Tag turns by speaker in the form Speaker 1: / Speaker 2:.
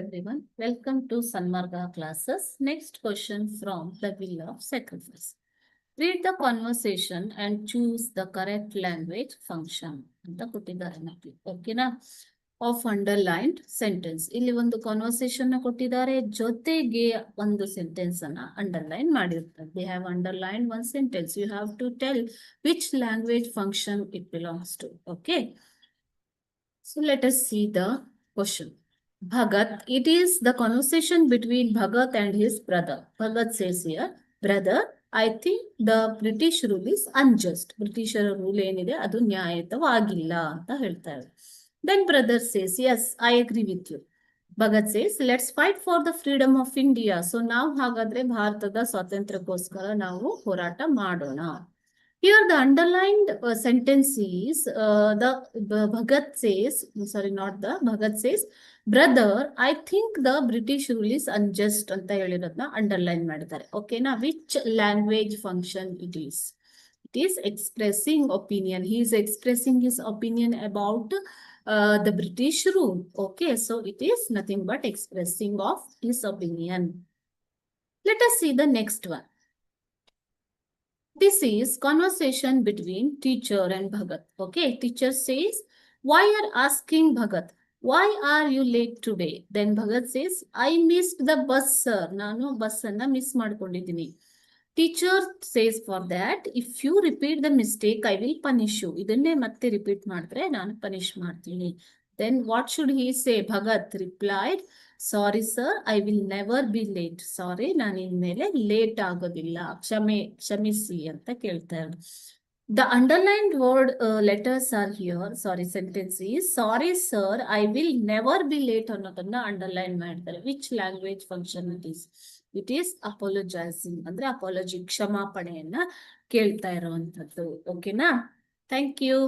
Speaker 1: Everyone, welcome to Sanmarga classes. Next question from the Wheel of Sacrifice. Read the conversation and choose the correct language function. ಅಂತ ಕೊಟ್ಟಿದ್ದಾರೆ ನಮಗೆ ಓಕೆನಾ of underlined sentence ಇಲ್ಲಿ ಒಂದು conversation ಕೊಟ್ಟಿದ್ದಾರೆ ಜೊತೆಗೆ ಒಂದು ಸೆಂಟೆನ್ಸ್ ಅನ್ನ ಅಂಡರ್ಲೈನ್ ಮಾಡಿರ್ತಾರೆ they have underline one sentence you have to tell which language function it belongs to okay so let us see the question. Bhagat, it is the conversation between Bhagat and his brother. Bhagat says here, brother, I think the British rule is unjust. British rule ಏನಿದೆ ಅದು ನ್ಯಾಯಯುತವಾಗಿಲ್ಲ ಅಂತ ಹೇಳ್ತಾರೆ. Then brother says, yes, I agree with you. Bhagat says, let's fight for the freedom of India. So ನಾವು ಹಾಗಾದ್ರೆ ಭಾರತದ ಸ್ವಾತಂತ್ರ್ಯಕ್ಕೋಸ್ಕರ ನಾವು ಹೋರಾಟ ಮಾಡೋಣ. Here the underlined sentence is the Bhagat says, sorry, not the Bhagat says, brother, I think the British rule is unjust ಅಂತ ಹೇಳಿರೋದನ್ನ underline ಮಾಡಿದ್ದಾರೆ ಓಕೆನಾ. Which language function it is? It is expressing opinion. He is expressing his opinion about the British rule. Okay, so it is nothing but expressing of his opinion. Let us see the next one. This is conversation between teacher and Bhagat. Okay, teacher says, why are asking Bhagat, why are you late today? Then Bhagat says, I missed the bus, sir. Nanu bus anna miss madkondidini. Teacher says for that, if you repeat the mistake, I will punish you. Idanne matte repeat madre nanu punish ಮಾಡ್ತೀನಿ. Then what should he say? Bhagat replied, sorry sir, I will never be late. Sorry, ನಾನು ಇನ್ಮೇಲೆ late ಆಗೋದಿಲ್ಲ, ಕ್ಷಮಿಸಿ ಅಂತ ಕೇಳ್ತಾರೆ. The underlined word letters are here. Sorry, sentence is, sorry sir, I will never be late ಅನ್ನೋದನ್ನ underline ಮಾಡ್ತಾರೆ. Which language function it is? It is apologizing. ಅಂದ್ರೆ apology, ಕ್ಷಮಾಪಣೆಯನ್ನ ಕೇಳ್ತಾ ಇರುವಂತದ್ದು ಓಕೆನಾ. Thank you.